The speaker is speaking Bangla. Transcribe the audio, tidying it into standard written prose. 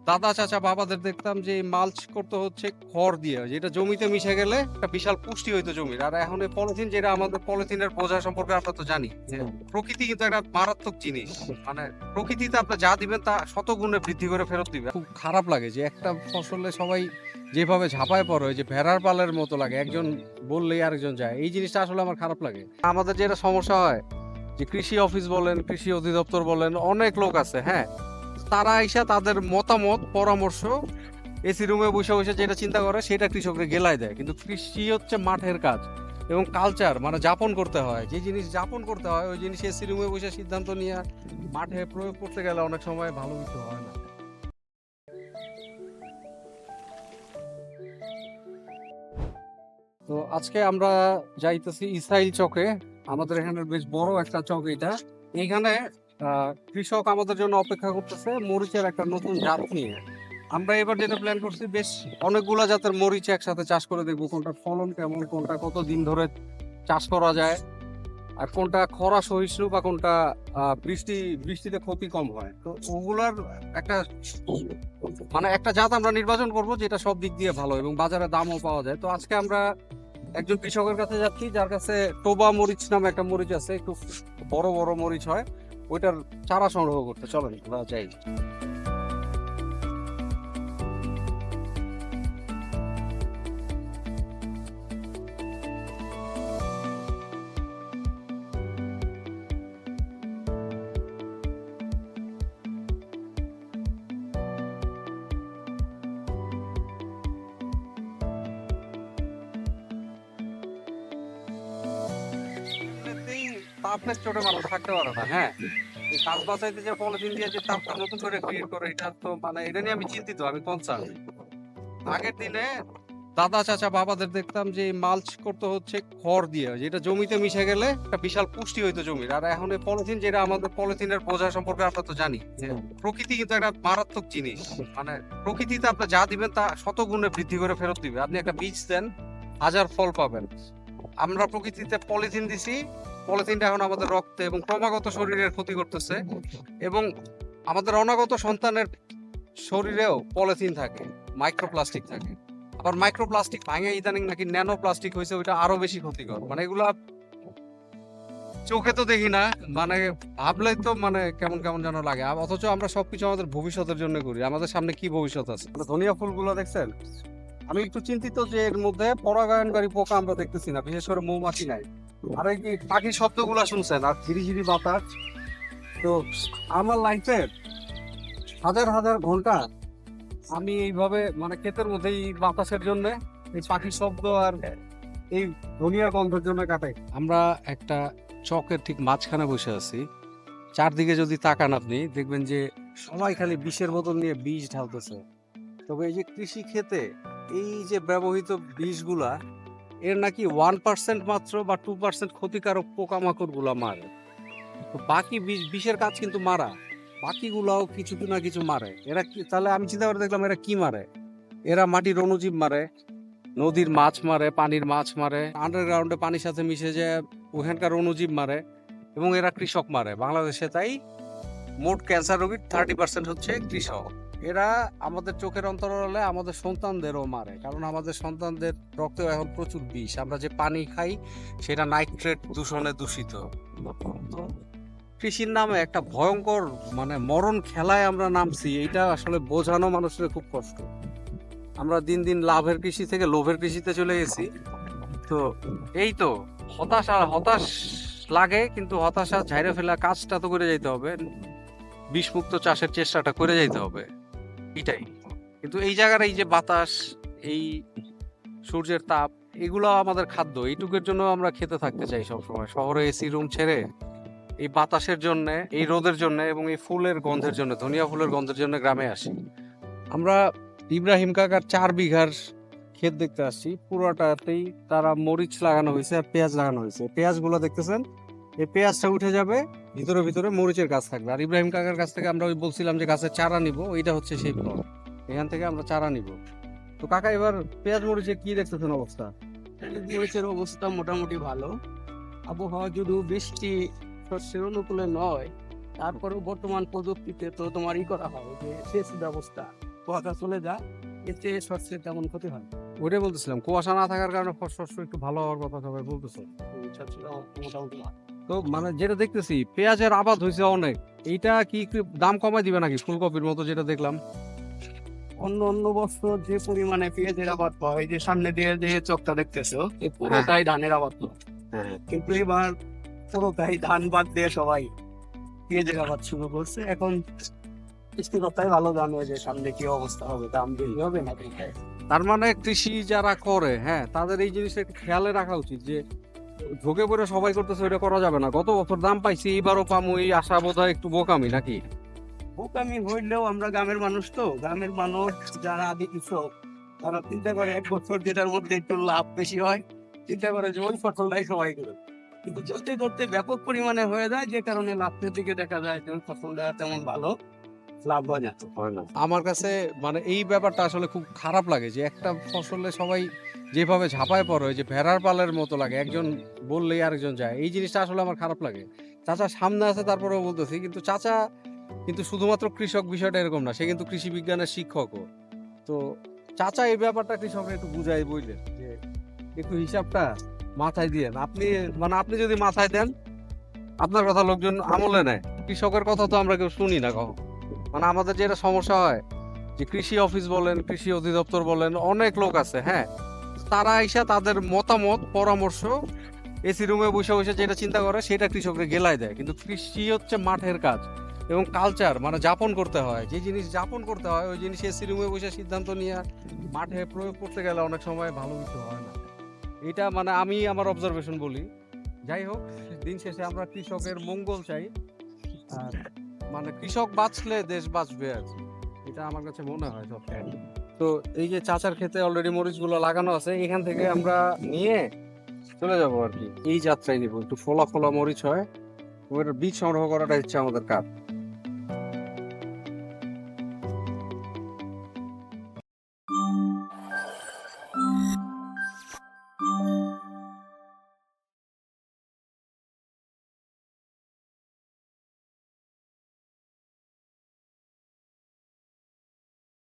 দাদা চাচা বাবাদের দেখতাম যে মালচ করতে হচ্ছে খড় দিয়ে, যেটা জমিতে মিশে গেলে একটা বিশাল পুষ্টি হইতো জমির। আর এখন এই পলিথিন, যেটা আমাদের পলিথিনের বোঝা সম্পর্কে আমরা তো জানি যে প্রকৃতি কিন্তু একটা মারাত্মক জিনিস। মানে প্রকৃতিতে আপনি যা দিবেন তা শতগুণে বৃদ্ধি করে ফেরত দিবে। খুব খারাপ লাগে যে একটা ফসলে সবাই যেভাবে ঝাঁপায় পড়ে, ওই যে ভেড়ার পালের মতো লাগে, একজন বললেই আরেকজন যায়। এই জিনিসটা আসলে আমার খারাপ লাগে। আমাদের যেটা সমস্যা হয় যে কৃষি অফিস বলেন, কৃষি অধিদপ্তর বলেন, অনেক লোক আছে, হ্যাঁ, তারা এসে তাদের মতামত পরামর্শ এসি রুমে বসে বসে যেটা চিন্তা করে সেটা কৃষককে গেলায় দেয়। কিন্তু কৃষি হচ্ছে মাঠের কাজ এবং কালচার, মানে যাপন করতে হয়। যে জিনিস যাপন করতে হয় ওই জিনিস এসি রুমে বসে সিদ্ধান্ত নিয়ে মাঠে প্রয়োগ করতে গেলে অনেক সময় ভালো কিছু হয় না। তো আজকে আমরা যাইতেছি ইসরাইল চকে। আমাদের এখানে বেশ বড় একটা চক এটা। এইখানে কৃষক আমাদের জন্য অপেক্ষা করতেছে মরিচের একটা নতুন জাত নিয়ে। আমরা এবার যেটা প্ল্যান করছি, বেশ অনেকগুলা জাতের মরিচ একসাথে চাষ করে দেখবো কোনটা ফলন কেমন, কোনটা কত দিন ধরে চাষ করা যায়, আর কোনটা খরা সহিষ্ণু বা কোনটা বৃষ্টিতে ক্ষতি কম হয়। তো ওগুলার একটা একটা জাত আমরা নির্বাচন করব যেটা সব দিক দিয়ে ভালো এবং বাজারে দামও পাওয়া যায়। তো আজকে আমরা একজন কৃষকের কাছে যাচ্ছি যার কাছে টোবা মরিচ নামে একটা মরিচ আছে, একটু বড় বড় মরিচ হয়, ওইটার চারা সংগ্রহ করতে। চলেন আমরা যাই। এমনিতেই তাপের চোটে মানুষ থাকতে পারে না, হ্যাঁ। এই কাজ বাঁচাইতে যে পলিথিন দিয়ে যে তাপটা নতুন করে ক্রিয়েট করে, এটা তো এটা নিয়ে আমি চিন্তিত, আমি কনসার্ন। আগের দিনে দাদা চাচা বাবাদের দেখতাম যে মালচ করতে হচ্ছে খড় দিয়ে, যেটা জমিতে মিশে গেলে একটা বিশাল পুষ্টি হইতো জমির। আর এখন এই পলিথিন, যেটা আমাদের পলিথিনের বোঝা সম্পর্কে আমরা তো জানি যে প্রকৃতি কিন্তু একটা মারাত্মক জিনিস। মানে প্রকৃতিতে আপনি যা দিবেন তা শতগুণে বৃদ্ধি করে ফেরত দিবে। আপনি একটা বীজ দেন, হাজার ফল পাবেন। আমরা প্রকৃতিতে পলিথিন দিছি, পলিথিনটা এখন আমাদের রক্তে এবং ক্রমাগত শরীরের ক্ষতি করতেছে। এবং আমাদের অনাগত সন্তানের শরীরেও পলিথিন থাকে, মাইক্রোপ্লাস্টিক থাকে। আবার মাইক্রোপ্লাস্টিক ভাঙে ইদানিং নাকি ন্যানো প্লাস্টিক হয়েছে, ওইটা আরো বেশি ক্ষতিকর। মানে এগুলা চোখে তো দেখি না, মানে ভাবলেই তো কেমন কেমন যেন লাগে। অথচ আমরা সবকিছু আমাদের ভবিষ্যতের জন্য করি। আমাদের সামনে কি ভবিষ্যৎ আছে? ধনিয়া ফুলগুলো দেখছেন? আমি একটু চিন্তিত যে এর মধ্যে পরাগায়নকারী পোকা আমরা দেখতেছি না, বিশেষ করে মৌমাছি নাই। আর এই যে পাখির শব্দগুলো শুনছেন, আর ঝিরি ঝিরি বাতাস। তো আমার লাইফের হাজার হাজার ঘন্টা আমি এইভাবে ক্ষেতের মধ্যে এই বাতাসের জন্য, এই পাখির শব্দ আর এই ধনিয়ার গন্ধের জন্য কাটাই। আমরা একটা চকের ঠিক মাঝখানে বসে আছি। চারদিকে যদি তাকান আপনি দেখবেন যে সবাই খালি বিষের বোতল নিয়ে বিষ ঢালতেছে। তবে এই যে কৃষি ক্ষেতে এই যে ব্যবহৃত বিষগুলা, এর নাকি 1% মাত্র বা 2% ক্ষতিকারক পোকামাকড় গুলা মারে। তো বাকি বিষের কাজ কিন্তু মারা, বাকিগুলাও কিছু না কিছু মারে। এরা কি তাহলে, আমি চিন্তা করে দেখলাম এরা কি মারে। এরা মাটির অণুজীব মারে, নদীর মাছ মারে, পানির মাছ মারে, আন্ডারগ্রাউন্ডে পানির সাথে মিশে যায় ওখানকার অণুজীব মারে, এবং এরা কৃষক মারে। বাংলাদেশে তাই মোট ক্যান্সার রোগীর 30% হচ্ছে কৃষক। এরা আমাদের চোখের অন্তরালে আমাদের সন্তানদেরও মারে, কারণ আমাদের সন্তানদের রক্তেও এখন প্রচুর বিষ। আমরা যে পানি খাই সেটা নাইট্রেট দূষণে দূষিত। কৃষির নামে একটা ভয়ঙ্কর মরণ খেলায় আমরা নামছি, এইটা আসলে বোঝানো মানুষের খুব কষ্ট। আমরা দিন দিন লাভের কৃষি থেকে লোভের কৃষিতে চলে গেছি। তো এই তো হতাশ লাগে, কিন্তু হতাশা ঝাইরে ফেলা কাজটা তো করে যাইতে হবে, বিষমুক্ত চাষের চেষ্টাটা করে যাইতে হবে, এটাই। কিন্তু এই জায়গার এই যে বাতাস, এই সূর্যের তাপ, এগুলো আমাদের খাদ্য। এইটুকুর জন্য আমরা খেতে থাকতে চাই সবসময়। শহরে এসি রুম ছেড়ে এই বাতাসের জন্য, এই রোদের জন্য এবং এই ফুলের গন্ধের জন্য, ধনিয়া ফুলের গন্ধের জন্য গ্রামে আসি। আমরা ইব্রাহিম কাকার 4 বিঘার ক্ষেত দেখতে আসছি। পুরোটাতেই তারা মরিচ লাগানো হয়েছে আর পেঁয়াজ লাগানো হয়েছে। পেঁয়াজগুলো দেখতেছেন, এই পেঁয়াজটা উঠে যাবে, ভিতরে ভিতরে মরিচের গাছ থাকবে। আর ইব্রাহিম কাকার কাছ থেকে আমরা বলছিলাম যে গাছের চারা নিব, এইটা হচ্ছে সেই প্লট, এখান থেকে আমরা চারা নিব। তো কাকা, এবার পেঁয়াজ মরিচের কি দেখতেছেন অবস্থা? মরিচের অবস্থা মোটামুটি ভালো। আবহাওয়া যদিও বৃষ্টি শস্যের অনুকূলে নয়, তারপরেও বর্তমান প্রযুক্তিতে তো তোমার করা হয় যে সেচ ব্যবস্থা, কুয়াশা চলে যায়, এতে শস্যের তেমন ক্ষতি হয় না। ওইটাই বলতেছিলাম, কুয়াশা না থাকার কারণে শস্য একটু ভালো হওয়ার কথা সবাই বলতেছে। শস্যটা মোটামুটি ভালো। তো মানে যেটা দেখতেছি পেঁয়াজের আবাদ হয়েছে অনেক, এইটা কি একটু দাম কমাই দিবে নাকি ফুলকপির মতো যেটা দেখলাম? অন্য অন্য বছর যে পরিমাণে পেঁয়াজের আবাদ হয়, যে সামনে দিয়ে যে চকটা দেখতেছো, এই পুরোটাই ধানের আবাদ হয়। হ্যাঁ, কিন্তু এবার পুরোটাই ধান বাদ দিয়ে সবাই পেঁয়াজের আবাদ শুরু করছে। এখন সৃষ্টিকর্তাই ভালো জানে যে সামনে কি অবস্থা হবে, দাম বেশি হবে না কমবে। তার মানে কৃষি যারা করে, হ্যাঁ, তাদের এই জিনিসটা একটু খেয়ালে রাখা উচিত যে ঝোঁকে পড়ে সবাই করতেছে, ওইটা করা যাবে না। গত বছর দাম পাইছি, এবারও পামু, এই আশা বোধহয় একটু বোকামি নাকি? বোকামি হইলেও আমরা গ্রামের মানুষ, তো গ্রামের মানুষ যারা আদি কৃষক, তারা চিন্তা করে এক বছর যেটার মধ্যে একটু লাভ বেশি হয়, চিন্তা করে যে ওই ফসলটাই সবাই করে। কিন্তু করতে করতে ব্যাপক পরিমাণে হয়ে যায়, যে কারণে লাভের দিকে দেখা যায় যে ওই ফসলটা তেমন ভালো লাভ হয় না। আমার কাছে মানে এই ব্যাপারটা আসলে খুব খারাপ লাগে যে একটা ফসলে সবাই যেভাবে ঝাঁপায় পড়ে, ওই যে ভেড়ার পালের মতো লাগে, একজন বললেই আরেকজন যায়। এই জিনিসটা আসলে আমার খারাপ লাগে। চাচা সামনে আছে তারপরেও বলতেছি, কিন্তু চাচা কিন্তু শুধুমাত্র কৃষক বিষয়টা এরকম না, সে কিন্তু কৃষি বিজ্ঞানের শিক্ষকও। তো চাচা এই ব্যাপারটা কৃষকরা একটু বুঝাই বইলেন যে একটু হিসাবটা মাথায় দিয়েন। আপনি মানে আপনি যদি মাথায় দেন, আপনার কথা লোকজন আমলে নেয়। কৃষকের কথা তো আমরা কেউ শুনি না কখন। মানে আমাদের যেটা সমস্যা হয় যে কৃষি অফিস বলেন, কৃষি অধিদপ্তর বলেন, অনেক লোক আছে, হ্যাঁ, তারা এসে তাদের মতামত পরামর্শ এসি রুমে বসে বসে যেটা চিন্তা করে সেটা কৃষকরা গেলায় দেয়। কিন্তু কৃষি হচ্ছে মাঠের কাজ এবং কালচার, মানে যাপন করতে হয়, যে জিনিস যাপন করতে হয় ওই জিনিস এসি রুমে বসে সিদ্ধান্ত নিয়ে মাঠে প্রয়োগ করতে গেলে অনেক সময় ভালো কিছু হয় না। এটা মানে আমি আমার অবজারভেশন বলি। যাই হোক, দিন শেষে আমরা কৃষকের মঙ্গল চাই, আর মানে কৃষক বাঁচলে দেশ বাঁচবে আর কি। এটা আমার কাছে মনে হয় সবসময়। তো এই যে চাচার ক্ষেতে অলরেডি মরিচগুলো লাগানো আছে, এখান থেকে আমরা নিয়ে চলে যাবো আর কি, এই যাত্রায় নিবো। একটু ফোলা ফোলা মরিচ হয়, ওর বীজ সংগ্রহ করাটা হচ্ছে আমাদের কাজ।